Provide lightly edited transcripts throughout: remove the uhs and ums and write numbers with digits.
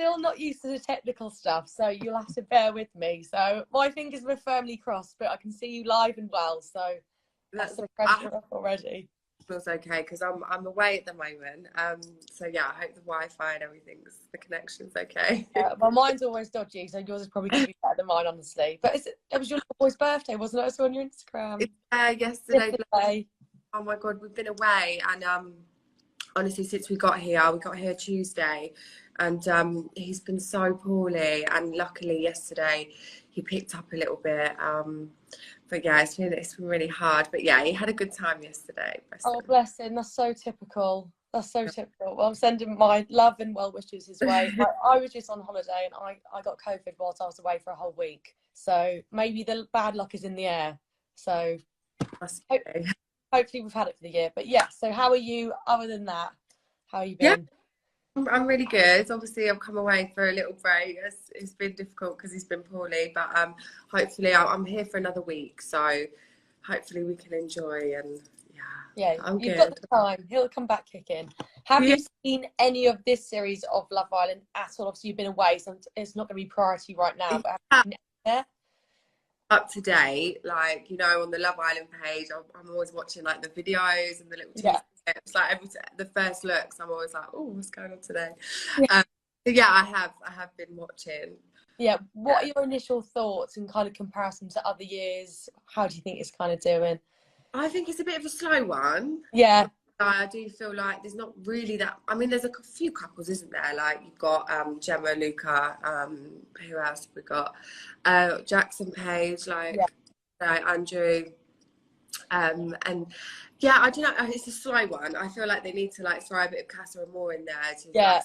still not used to the technical stuff, so you'll have to bear with me. So my fingers were firmly crossed, but I can see you live and well, so that's the pressure up already. Feels okay because I'm away at the moment. So yeah, I hope the Wi-Fi and everything's, the connection's okay. Well, mine's always dodgy, so yours is probably going to be better than mine, honestly. But it was your little boy's birthday, wasn't it? I saw on your Instagram. Yesterday. Oh my God, we've been away, and honestly, since we got here Tuesday, and he's been so poorly, and luckily yesterday he picked up a little bit. But yeah, it's been really hard. But yeah, he had a good time yesterday. Bless him. That's so typical. That's so typical. Well, I'm sending my love and well wishes his way. I was just on holiday and I got COVID whilst I was away for a whole week. So maybe the bad luck is in the air. So hopefully we've had it for the year. But yeah, so how are you other than that? How have you been? Yeah. I'm really good. Obviously, I've come away for a little break. It's been difficult because he's been poorly, but hopefully I'm here for another week. So hopefully we can enjoy, and yeah, I'm you've good. got the time. He'll come back kicking. Have you seen any of this series of Love Island at all? Obviously, you've been away, so it's not going to be priority right now. But have you seen it? Up to date, like, you know, on the Love Island page, I'm always watching like the videos and the little tips. Like the first looks, I'm always like, oh, what's going on today? So yeah, I have been watching. Yeah, what are your initial thoughts in kind of comparison to other years? How do you think it's kind of doing? I think it's a bit of a slow one. Yeah. I do feel like there's not really that. I mean, there's a few couples, isn't there? Like you've got Gemma, Luca. Who else have we got? Jackson, Paige, like Andrew. And yeah, I don't know. It's a slow one. I feel like they need to like throw a bit of Casper and more in there to like, a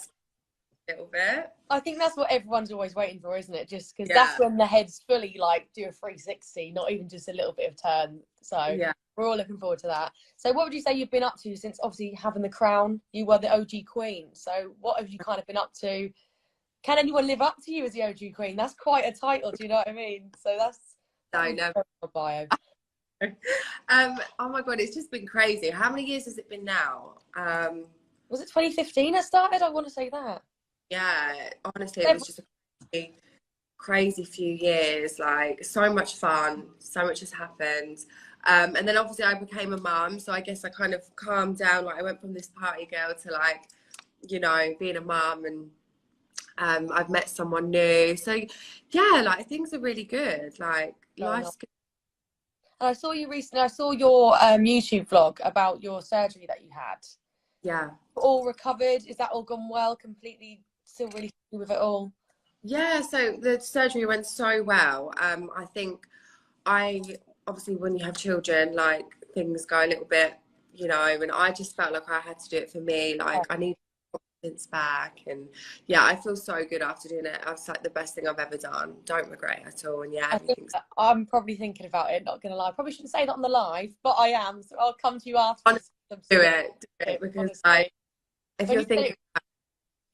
little bit. I think that's what everyone's always waiting for, isn't it? Just because that's when the heads fully like do a 360, not even just a little bit of turn. So we're all looking forward to that. So what would you say you've been up to since obviously having the crown? You were the OG queen. So what have you kind of been up to? Can anyone live up to you as the OG queen? That's quite a title. Do you know what I mean? So that's no bio. Oh my God, it's just been crazy. How many years has it been now? Was it 2015 I started? I want to say that. Yeah, honestly, it was just a crazy few years. Like so much fun, so much has happened. And then obviously I became a mum, so I guess I kind of calmed down. Like I went from this party girl to like, you know, being a mum, and I've met someone new. So yeah, like things are really good. Like life's good. And I saw you recently. I saw your YouTube vlog about your surgery that you had. Yeah. All recovered? Is that all gone well? Completely still really happy with it all? Yeah. So the surgery went so well. I think obviously when you have children, like things go a little bit, you know, and I just felt like I had to do it for me. Like I need confidence back, and yeah, I feel so good after doing it. It's like the best thing I've ever done. Don't regret at all. And yeah, I'm probably thinking about it, not gonna lie. I probably shouldn't say that on the live, but I am, so I'll come to you after. Honestly, do it because like if you're thinking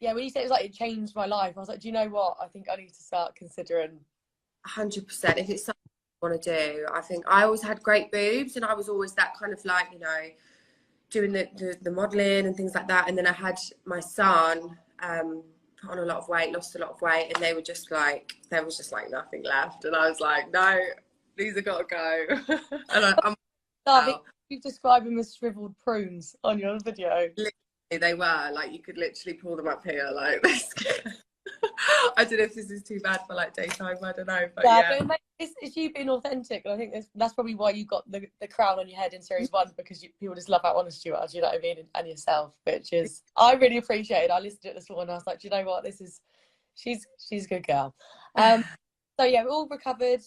when you said it was like it changed my life, I was like, do you know what, I think I need to start considering. 100%. If it's something you want to do, I think I always had great boobs, and I was always that kind of like, you know, doing the modeling and things like that. And then I had my son put on a lot of weight, lost a lot of weight, and they were just like, there was just like nothing left, and I was like, no, these have got to go. And you've described them as shriveled prunes on your video. Literally, they were like, you could literally pull them up here like this. I don't know if this is too bad for like daytime, I don't know, but but it's you being authentic, and I think that's probably why you got the crown on your head in series 1, because people just love how honest you are, do you know what I mean, and yourself, which is, I really appreciate it. I listened to it this morning and I was like, do you know what, she's a good girl. So yeah, we're all recovered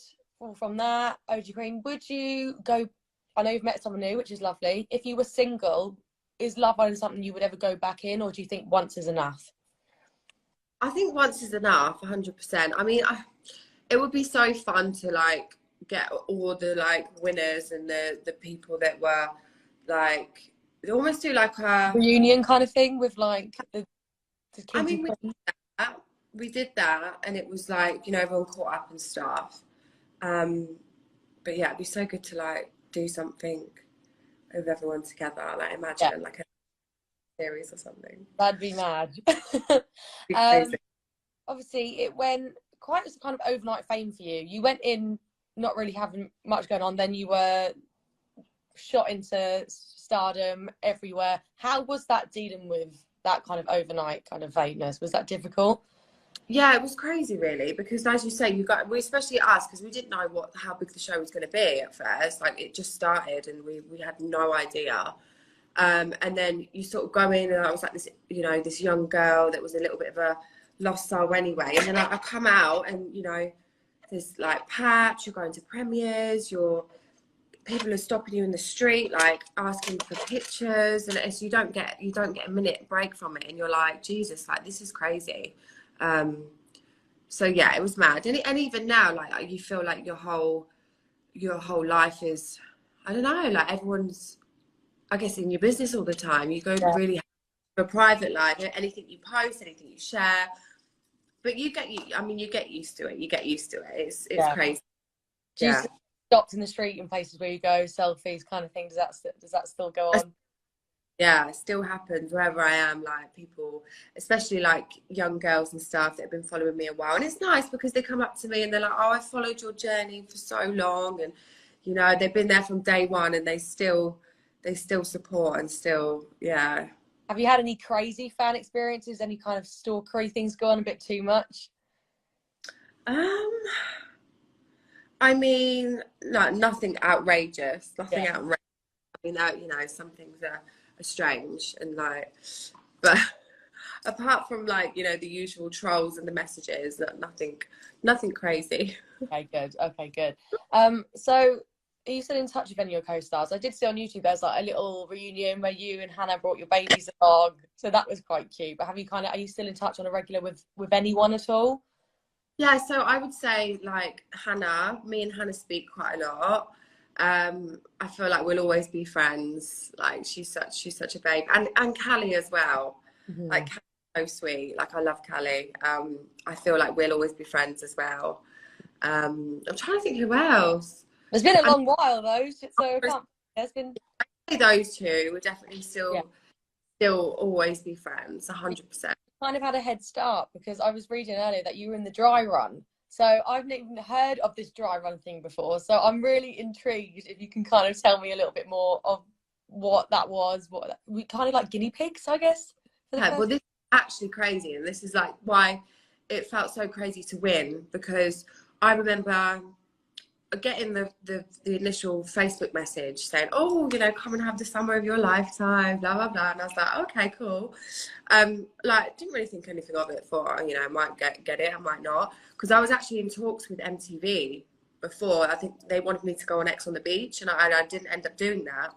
from that. OG Queen, would you go, I know you've met someone new, which is lovely. If you were single, is Love Island something you would ever go back in, or do you think once is enough? I think once is enough, 100%. I mean, it would be so fun to like get all the like winners and the people that were like, almost do like a reunion kind of thing with like the I mean, we did that, and it was like, you know, everyone caught up and stuff. But yeah, it'd be so good to like do something with everyone together. Like imagine like a series or something. That'd be mad. obviously it went quite as kind of overnight fame for you. You went in not really having much going on, then you were shot into stardom everywhere. How was that dealing with that kind of overnight kind of famous? Was that difficult? Yeah, it was crazy, really, because as you say, we especially us, because we didn't know how big the show was going to be at first. Like, it just started, and we had no idea. And then you sort of go in, and I was like this, you know, this young girl that was a little bit of a lost soul anyway. And then I come out, and you know, there's like patch. You're going to premieres. People are stopping you in the street, like asking for pictures, and it's, you don't get a minute break from it, and you're like, Jesus, like this is crazy. So yeah, it was mad, and even now, like you feel like your whole life is, I don't know, like everyone's, I guess, in your business all the time. You go really have a private life, anything you post, anything you share, but you get used to it. You get used to it. It's crazy. Do you stopped in the street in places where you go, selfies kind of thing? Does that still go on? Yeah, it still happens wherever I am. Like people, especially like young girls and stuff that have been following me a while, and it's nice because they come up to me and they're like, "Oh, I followed your journey for so long," and you know they've been there from day one, and they still support and still, yeah. Have you had any crazy fan experiences? Any kind of stalkery things go on a bit too much? I mean, no, nothing outrageous. Nothing outrageous. I mean, you know, some things are strange and like, but apart from like, you know, the usual trolls and the messages, nothing crazy. Okay, good. So are you still in touch with any of your co-stars? I did see on YouTube there's like a little reunion where you and Hannah brought your babies along, so that was quite cute. But are you still in touch on a regular with anyone at all? Yeah, so I would say like me and Hannah speak quite a lot. I feel like we'll always be friends. Like she's such a babe, and Callie as well. Mm-hmm. Like Callie's so sweet. Like I love Callie. I feel like we'll always be friends as well. I'm trying to think who else. It's been a long while though, so there's been those two. We'll definitely still always be friends, 100%. Kind of had a head start because I was reading earlier that you were in the dry run. So I've not even heard of this dry run thing before. So I'm really intrigued if you can kind of tell me a little bit more of what that was. We kind of like guinea pigs, I guess. Yeah, well, this is actually crazy. And this is like why it felt so crazy to win, because I remember getting the initial Facebook message saying, "Oh, you know, come and have the summer of your lifetime, blah, blah, blah." And I was like, okay, cool. Like, didn't really think anything of it for, you know, I might get it, I might not. Because I was actually in talks with MTV before. I think they wanted me to go on X on the Beach, and I didn't end up doing that,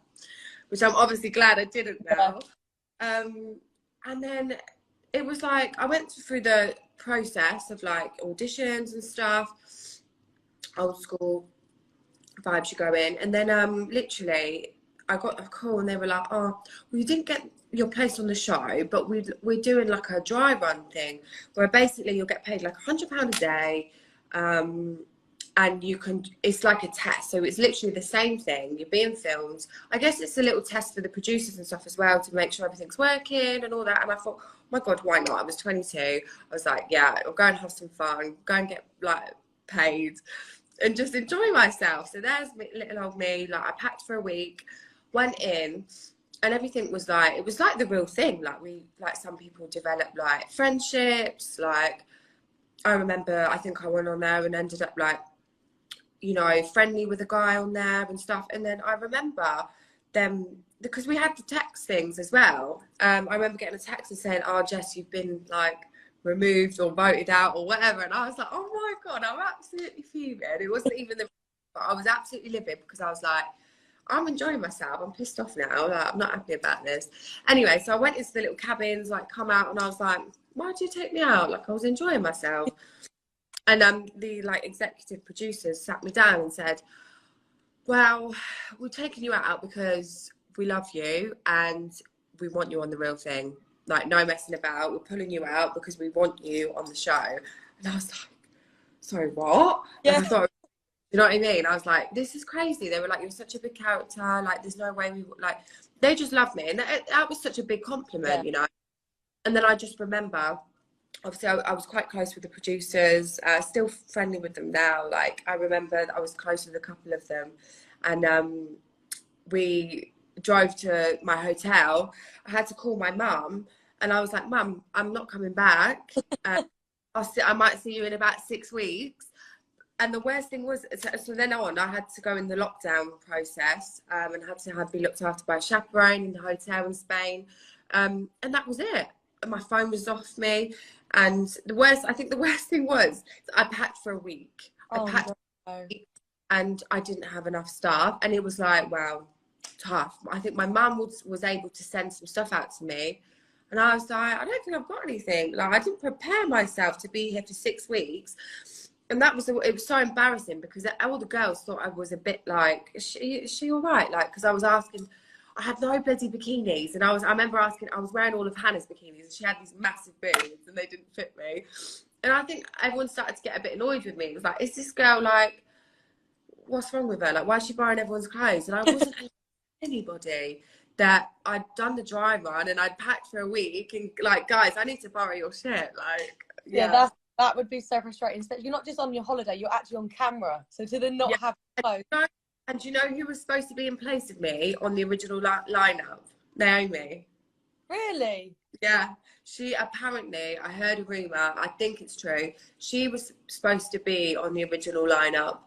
which I'm obviously glad I didn't now. And then it was like, I went through the process of like auditions and stuff, old school vibes, you go in, and then literally I got a call and they were like, "Oh, well, you didn't get your place on the show, but we're doing like a dry run thing where basically you'll get paid like £100 a day, and it's like a test, so it's literally the same thing, you're being filmed. I guess it's a little test for the producers and stuff as well to make sure everything's working and all that." And I thought, oh my god, why not? I was 22. I was like, yeah, I'll go and have some fun, go and get like paid and just enjoy myself. So there's little old me. Like I packed for a week, went in, and everything was like, it was like the real thing. Like some people develop like friendships. Like I remember, I think I went on there and ended up like, you know, friendly with a guy on there and stuff. And then I remember them, because we had the text things as well. I remember getting a text and saying, "Oh, Jess, you've been like removed or voted out or whatever." And I was like, oh my god, I'm absolutely fuming. It wasn't even I was absolutely livid, because I was like, I'm enjoying myself, I'm pissed off now, like I'm not happy about this. Anyway, so I went into the little cabins, like come out, and I was like, why did you take me out? Like I was enjoying myself. And the like executive producers sat me down and said, "Well, we're taking you out because we love you and we want you on the real thing. Like, no messing about. We're pulling you out because we want you on the show." And I was like, sorry, what? Yeah. And I thought, you know what I mean? I was like, this is crazy. They were like, "You're such a big character. Like, there's no way we like." They just loved me, and that was such a big compliment, you know. And then I just remember obviously I was quite close with the producers, still friendly with them now. Like, I remember that I was close with a couple of them, and we drove to my hotel. I had to call my mum, and I was like, Mum, I'm not coming back. I might see you in about 6 weeks. And the worst thing was, so then on, I had to go in the lockdown process, and had to be looked after by a chaperone in the hotel in Spain. And that was it. And my phone was off me. And I think the worst thing was, I packed for a week. Oh, I packed no. for a week, and I didn't have enough staff. And it was like, wow, tough. I think my mum was able to send some stuff out to me. And I was like, I don't think I've got anything. Like, I didn't prepare myself to be here for 6 weeks. And it was so embarrassing, because all the girls thought I was a bit like, is she all right? Like, because I was asking, I had no bloody bikinis. And I remember asking, I was wearing all of Hannah's bikinis, and she had these massive boobs, and they didn't fit me. And I think everyone started to get a bit annoyed with me. It was like, is this girl, like, what's wrong with her? Like, why is she borrowing everyone's clothes? And I wasn't anybody that I'd done the dry run, and I'd packed for a week, and like, guys, I need to borrow your shit. Like, Yeah, that would be so frustrating. Especially, you're not just on your holiday, you're actually on camera. So to then not have clothes. And do you know who was supposed to be in place of me on the original lineup? Naomi. Really? Yeah. She apparently, I heard a rumour, I think it's true, she was supposed to be on the original lineup.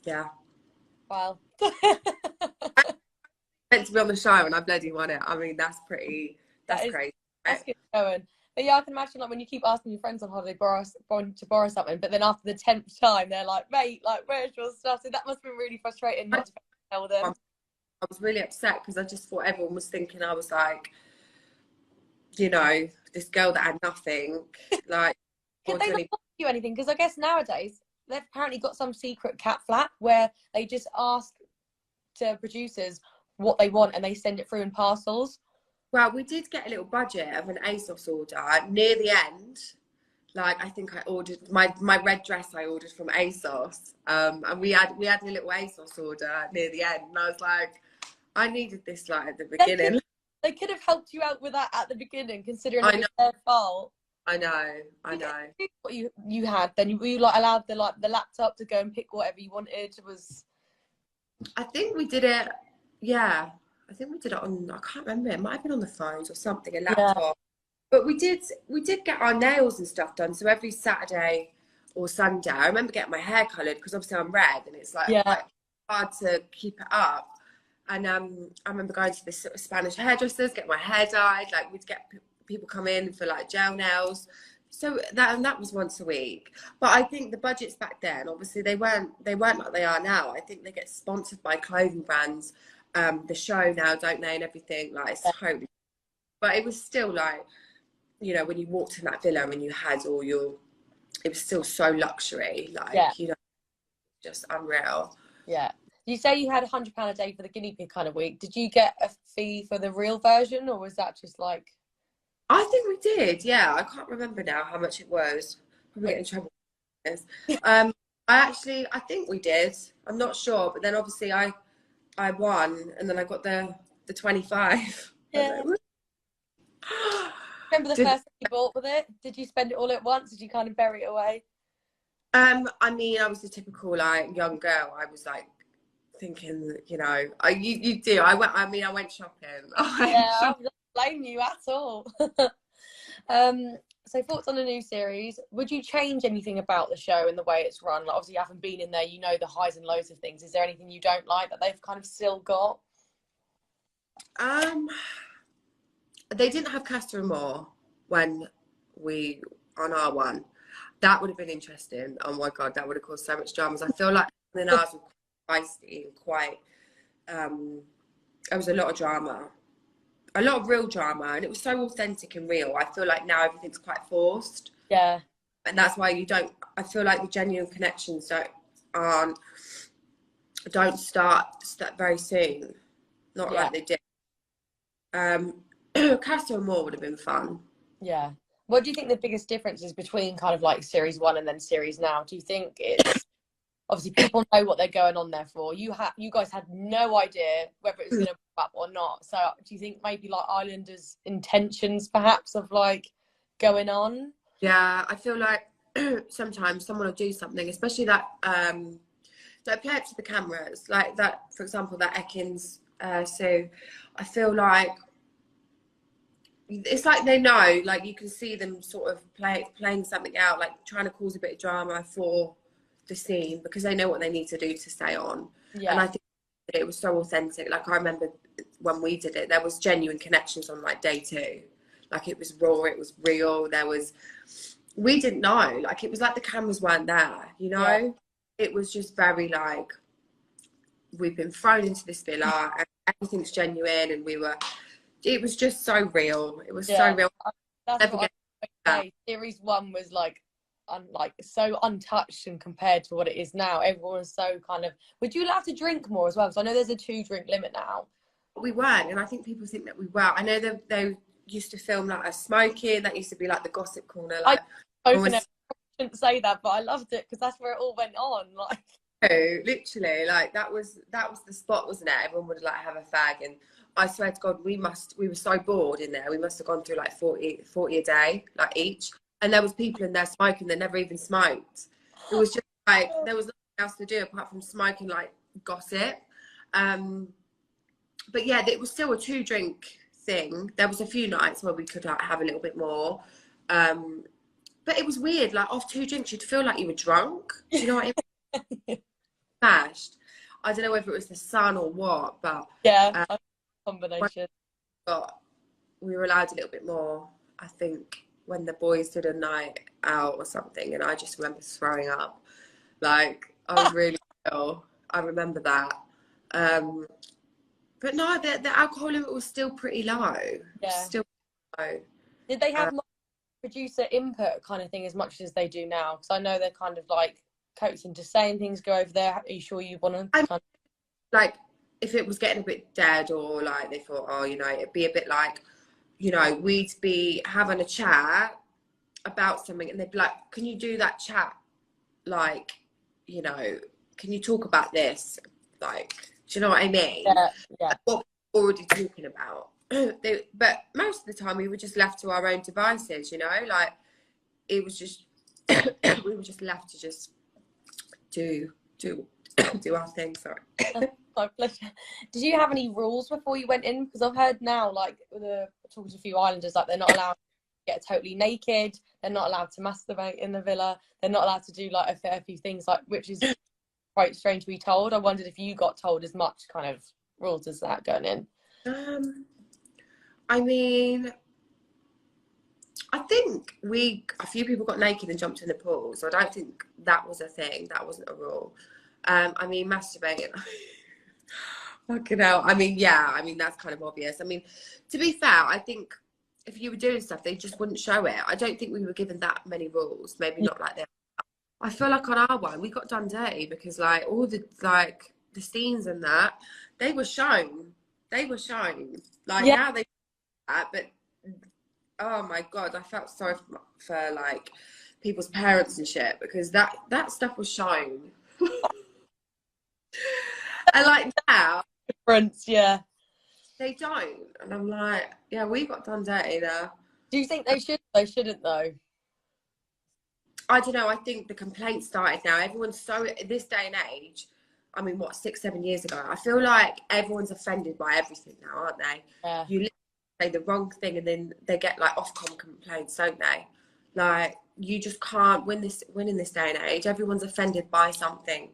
Yeah. Wow. Meant to be on the show, and I bloody won it. I mean, that's crazy. That's good going. But yeah, I can imagine, like, when you keep asking your friends on holiday to borrow something, but then after the 10th time they're like, mate, like, where's your stuff? So that must have been really frustrating not to tell them. I was really upset, because I just thought everyone was thinking I was like, you know, this girl that had nothing. Like, could they not offer you anything? Because I guess nowadays they've apparently got some secret cat flap where they just ask to producers what they want and they send it through in parcels. Well, we did get a little budget of an ASOS order near the end. Like, I think I ordered my red dress I ordered from ASOS. And we had a little ASOS order near the end. And I was like, I needed this, like, at the beginning. They could have helped you out with that at the beginning, considering it was their fault. I know. What you had then? Were you like allowed the laptop to go and pick whatever you wanted? I think we did it. Yeah, I think we did it on. I can't remember. It might have been on the phones or something. A laptop. Yeah. But we did get our nails and stuff done. So every Saturday or Sunday, I remember getting my hair coloured, because obviously I'm red, and it's like quite hard to keep it up. And I remember going to this Spanish hairdressers, get my hair dyed. Like, we'd get people come in for like gel nails. So that was once a week. But I think the budgets back then, obviously they weren't like they are now. I think they get sponsored by clothing brands. The show now, don't they, and everything. Like, it's totally. But it was still like, you know, when you walked in that villa and you had all your, it was still so luxury. Like, you know, just unreal. Yeah. You say you had £100 a day for the guinea pig kind of week. Did you get a fee for the real version, or was that just like? I think we did. Yeah, I can't remember now how much it was. Probably get in trouble. I think we did. I'm not sure, but then obviously I won, and then I got the 25. Yeah. Remember the first thing you bought with it? Did you spend it all at once? Did you kind of bury it away? I mean, I was a typical like young girl. I was like thinking, you know, you do. I went shopping. I don't blame you at all. So thoughts on the new series? Would you change anything about the show and the way it's run? Like, obviously you haven't been in there, you know the highs and lows of things. Is there anything you don't like that they've kind of still got? They didn't have Casper and more when we on our one. That would have been interesting. Oh my god, that would have caused so much dramas. I feel like in ours were quite feisty and quite. There was a lot of drama, a lot of real drama, and it was so authentic and real. I feel like now everything's quite forced. Yeah, and that's why you don't. I feel like the genuine connections don't start very soon. Not like they did. Casper and more would have been fun. Yeah. What do you think the biggest difference is between kind of like series 1 and then series now? Do you think it's obviously people know what they're going on there for? You guys had no idea whether it was going to pop up or not. So do you think maybe like Islanders' intentions perhaps of like going on. Yeah, I feel like sometimes someone will do something, especially that don't play up to the cameras, like that, for example, that Ekins. So I feel like it's like they know, like you can see them sort of playing something out, like trying to cause a bit of drama for the scene because they know what they need to do to stay on. Yeah. And I think it was so authentic. Like I remember when we did it, there was genuine connections on like day 2. Like it was raw, it was real. We didn't know. Like it was like the cameras weren't there, you know? Yeah. It was just very like, we've been thrown into this villa and everything's genuine, and it was just so real. It was so real. That's what I say. Series 1 was like so untouched and compared to what it is now. Everyone was so kind of, would you allowed to drink more as well? Because I know there's a 2-drink limit now. We weren't, and I think people think that we were. I know they used to film like us smoking. That used to be like the gossip corner. Like I shouldn't say that, but I loved it because that's where it all went on. Like literally, like that was the spot, wasn't it? Everyone would like have a fag, and I swear to God, we were so bored in there. We must have gone through like 40 a day, like each. And there was people in there smoking that never even smoked. It was just like, there was nothing else to do apart from smoking, like gossip. But yeah, it was still a 2-drink thing. There was a few nights where we could like have a little bit more. But it was weird, like off 2 drinks, you'd feel like you were drunk. Do you know what I mean? Smashed. I don't know whether it was the sun or what, but yeah, combination. But we were allowed a little bit more, I think, when the boys did a night out or something, and I just remember throwing up. Like I was really ill. I remember that. But no, the alcohol limit was still pretty low. Yeah. Still low. Did they have producer input kind of thing as much as they do now? Because I know they're kind of like coaxing to saying things, go over there. Are you sure you want to? Like, if it was getting a bit dead, or like they thought, oh, you know, it'd be a bit like, you know, we'd be having a chat about something, and they'd be like, can you do that chat? Like, you know, can you talk about this? Like, do you know what I mean? Yeah. Like what we're already talking about. But most of the time we were just left to our own devices, you know, like it was just, we were just left to just do our thing, sorry. My pleasure. Did you have any rules before you went in? Because I've heard now, like, talking to a few islanders, like they're not allowed to get totally naked. They're not allowed to masturbate in the villa. They're not allowed to do like a fair few things, like, which is quite strange to be told. I wondered if you got told as much kind of rules as that going in. I mean, I think a few people got naked and jumped in the pool, so I don't think that was a thing. That wasn't a rule. I mean, masturbating. Fucking hell. I mean, yeah, I mean, that's kind of obvious. I mean, to be fair, I think if you were doing stuff, they just wouldn't show it. I don't think we were given that many rules. Maybe not like that. I feel like on our one, we got done dirty because like all the scenes and that, they were shown. Like now they that, but oh my God, I felt sorry for like people's parents and shit, because that stuff was shown. And like now, difference, yeah, they don't, and I'm like, yeah, we got done dirty there. Do you think they should? They shouldn't though. I don't know. I think the complaints started now. Everyone's so, this day and age, I mean, what, 6-7 years ago, I feel like everyone's offended by everything now, aren't they? Yeah. You literally say the wrong thing and then they get like Ofcom complaints, don't they? Like, you just can't win in this day and age. Everyone's offended by something.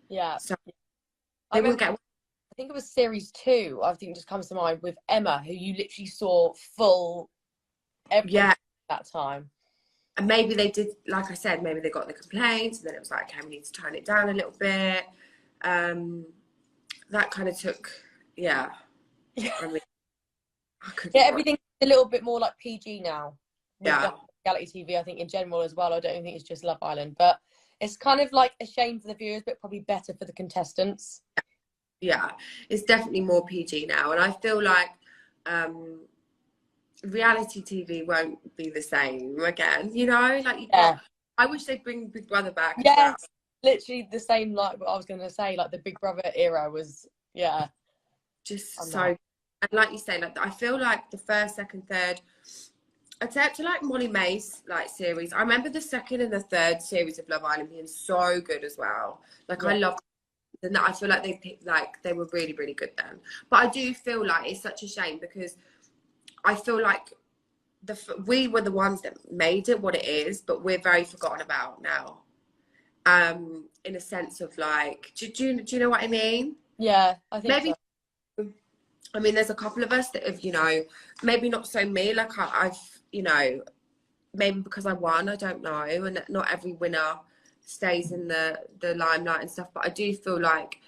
Yeah. So they won't get. I think it was series 2, I think it just comes to mind, with Emma, who you literally saw full everything at that time. And maybe they did, like I said, maybe they got the complaints and then it was like, okay, we need to tone it down a little bit. That kind of took, I mean, everything's a little bit more like PG now. Yeah. Reality TV, I think, in general as well. I don't think it's just Love Island, but it's kind of like a shame for the viewers, but probably better for the contestants. Yeah, it's definitely more PG now. And I feel like reality TV won't be the same again, you know? Like, I wish they'd bring Big Brother back. Yes, literally the same, like what I was going to say, like the Big Brother era was, just so, and like you say, like I feel like the first, second, third I'd say up to like Molly Mace like series. I remember the second and the third series of Love Island being so good as well. Like I love, and I feel like they picked, like they were really really good then. But I do feel like it's such a shame because I feel like we were the ones that made it what it is, but we're very forgotten about now. In a sense of like, do you know what I mean? Yeah, I think Maybe. so. I mean, there's a couple of us that have, you know, maybe not so me. Like I've, you know, maybe because I won, I don't know, and not every winner stays in the limelight and stuff. But I do feel like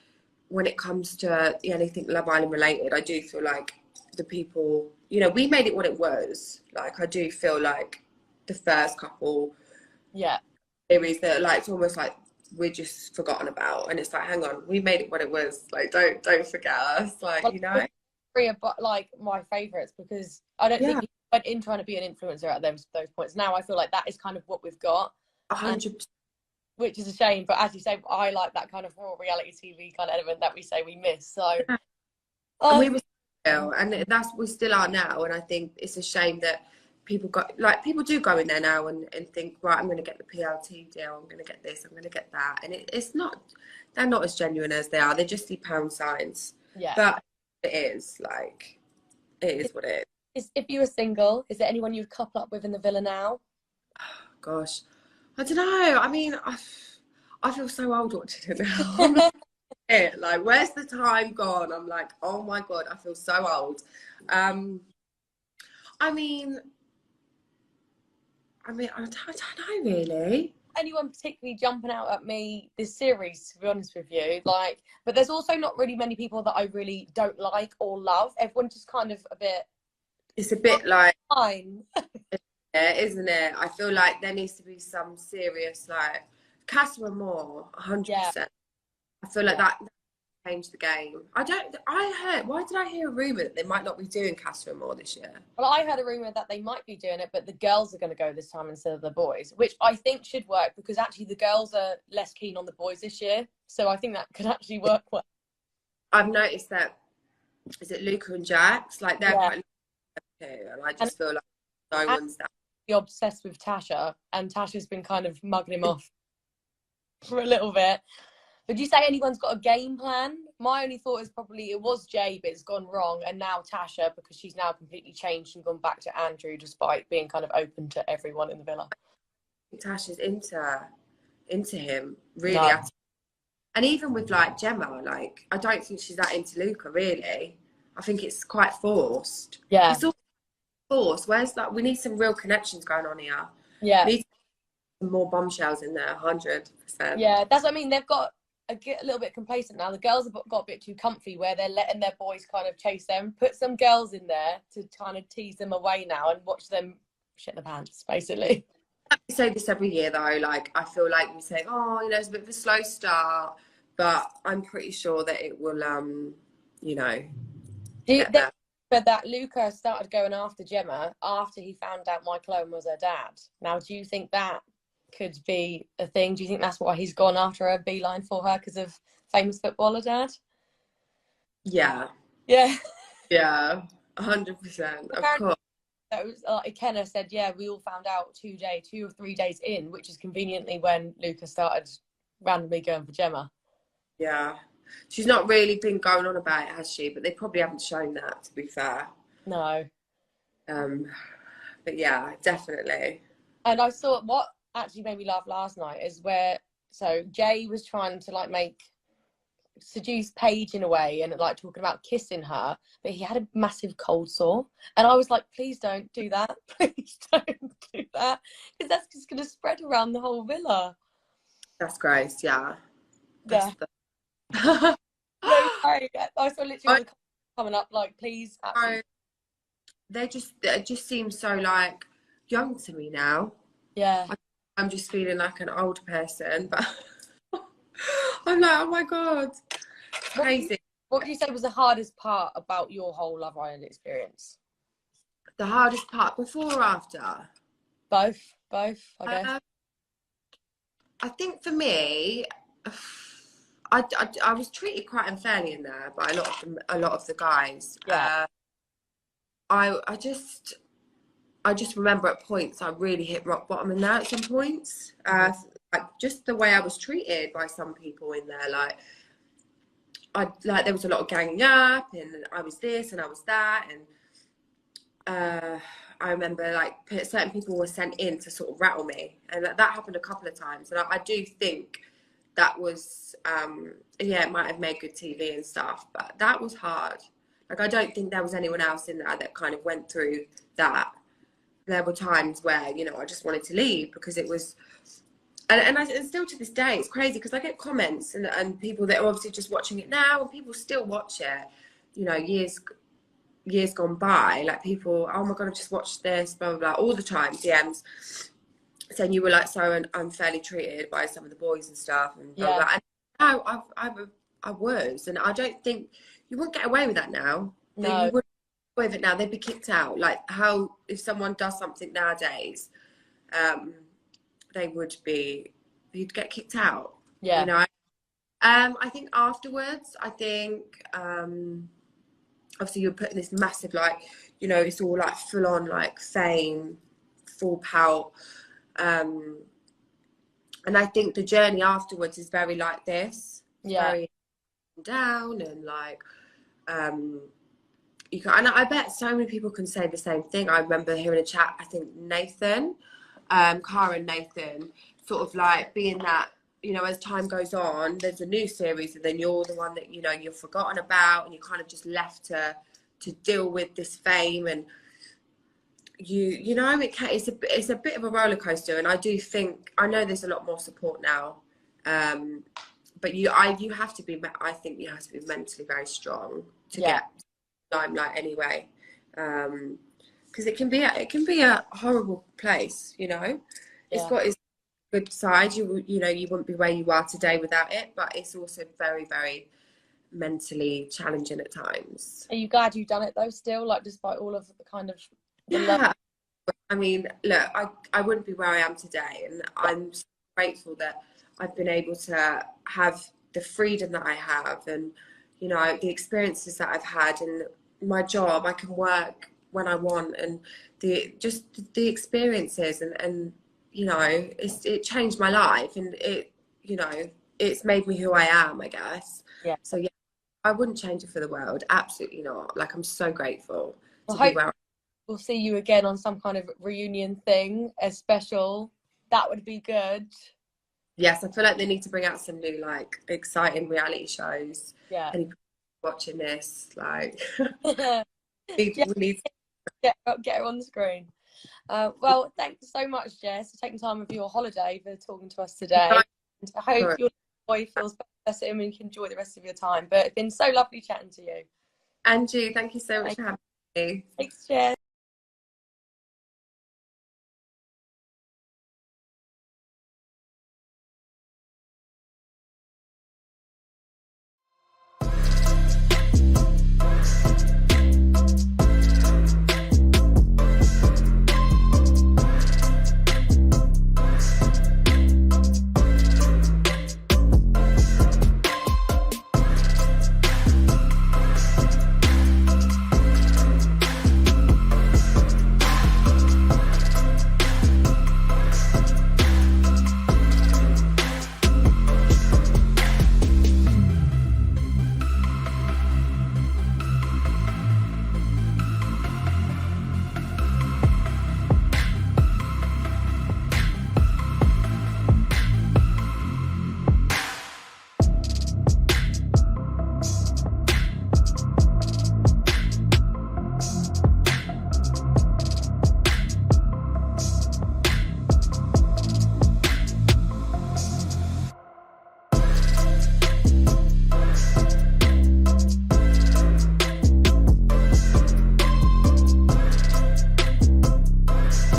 when it comes to anything Love Island related, I do feel like the people, you know, we made it what it was. Like I do feel like the first couple series that like it's almost like we're just forgotten about, and it's like, hang on, we made it what it was. Like don't forget us. Like, Well, you know. three are like my favourites because I don't think you went in trying to be an influencer at those points. Now I feel like that is kind of what we've got, 100%. which is a shame. But as you say, I like that kind of raw reality TV kind of element that we say we miss. So, and we were still, and we still are now. And I think it's a shame that people do go in there now and think, right, I'm going to get the PLT deal, I'm going to get this, I'm going to get that, and it's not. They're not as genuine as they are. They just see pound signs. Yeah, but it is like, it is what it is. If you were single, is there anyone you'd couple up with in the villa now? Gosh, I don't know. I mean, I feel so old watching it now. Like, where's the time gone? I'm like, oh my God, I feel so old. I mean, I don't know really. Anyone particularly jumping out at me this series, to be honest with you, like, but there's also not really many people that I really don't like or love. Everyone just kind of a bit. It's a bit like fine. Yeah, isn't it? I feel like there needs to be some serious, like Casper more, 100%. I feel like that changed the game. Why did I hear a rumour that they might not be doing Casper more this year? Well, I heard a rumour that they might be doing it, but the girls are going to go this time instead of the boys, which I think should work because actually the girls are less keen on the boys this year. So I think that could actually work well. I've noticed that, is it Luca and Jax? Like they're quite too, and I just feel like no one's that. Obsessed with Tasha, and Tasha's been kind of mugging him off for a little bit. Would you say anyone's got a game plan? My only thought is probably it was Jay, but it's gone wrong, and now Tasha, because she's now completely changed and gone back to Andrew, despite being kind of open to everyone in the villa. Tasha's into him, really. No. And even with like Gemma, like I don't think she's that into Luca, really. I think it's quite forced. Yeah. It's all forced. Where's that? We need some real connections going on here. Yeah. We need some more bombshells in there, 100%. Yeah, that's what I mean. They've got a little bit complacent now. The girls have got a bit too comfy where they're letting their boys kind of chase them. Put some girls in there to kind of tease them away now and watch them shit the pants, basically. We say this every year though. Like I feel like we say, oh, you know, it's a bit of a slow start, but I'm pretty sure that it will, you know. But that Luca started going after Gemma after he found out my clone was her dad. Now, do you think that could be a thing? Do you think that's why he's gone after her, beeline for her because of famous footballer dad? Yeah. Yeah. Yeah, 100%. Of course. That was Ikenna said, yeah, we all found out 2 or 3 days in, which is conveniently when Luca started randomly going for Gemma. Yeah. She's not really been going on about it, has she? But they probably haven't shown that, to be fair. No. But yeah, definitely. And I saw what actually made me laugh last night is where Jay was trying to like seduce Paige in a way and like talking about kissing her, but he had a massive cold sore, and I was like, please don't do that. Please don't do that, because that's just going to spread around the whole villa. That's gross. Yeah. No, I saw literally coming up like, please. They just seem so like young to me now. Yeah. I'm just feeling like an old person, but I'm like, oh my God, crazy. What would you say was the hardest part about your whole Love Island experience? The hardest part, before or after? Both, I guess. I think for me, I was treated quite unfairly in there by a lot of the guys. Yeah. I just, I just remember at points I really hit rock bottom in there at some points. Like just the way I was treated by some people in there, like there was a lot of ganging up, and I was this and I was that, and I remember like certain people were sent in to sort of rattle me, and that happened a couple of times, and I do think that was yeah, it might have made good TV and stuff, but that was hard. Like I don't think there was anyone else in there that kind of went through that. There were times where, you know, I just wanted to leave because it was, and still to this day, it's crazy because I get comments and people that are obviously just watching it now, and people still watch it, you know, years gone by, like people, oh my God, I've just watched this, blah, blah, blah, all the time, DMs, saying you were like so unfairly treated by some of the boys and stuff, and blah, blah, blah. And no, I was, and I don't think, you wouldn't get away with that now. No. You wouldn't with it now, they'd be kicked out. Like how if someone does something nowadays, you'd get kicked out. Yeah. You know. I think afterwards, I think obviously you're putting this massive, like, you know, it's all like full on like fame, full pout. And I think the journey afterwards is very like this. Yeah. Very down and like you can, and I bet so many people can say the same thing. I remember hearing a chat, I think Nathan, Cara and Nathan, sort of like being that, you know, as time goes on, there's a new series, and then you're the one that, you know, you're forgotten about, and you're kind of just left to deal with this fame, and you know, it's a bit of a roller coaster, and I do think, I know there's a lot more support now, but you have to be, I think you have to be mentally very strong to get limelight anyway, because it can be a horrible place, you know. It's got its good side, you know, you wouldn't be where you are today without it, but it's also very, very mentally challenging at times. Are you glad you've done it though still, like despite all of the kind of love? I mean, look, I wouldn't be where I am today, and I'm so grateful that I've been able to have the freedom that I have, and you know, the experiences that I've had, and my job, I can work when I want, and the experiences, and you know, it changed my life, and it, you know, it's made me who I am, I guess. Yeah. So yeah, I wouldn't change it for the world. Absolutely not. Like, I'm so grateful to be where we'll see you again on some kind of reunion thing, a special. That would be good. Yes, I feel like they need to bring out some new, like, exciting reality shows. Yeah. And watching this, like, we need to get her on the screen. Well, thanks so much, Jess, for taking time of your holiday for talking to us today. And I hope your boy feels better and you can enjoy the rest of your time. But it's been so lovely chatting to you. Angie, thank you so much for having me. Thanks, Jess.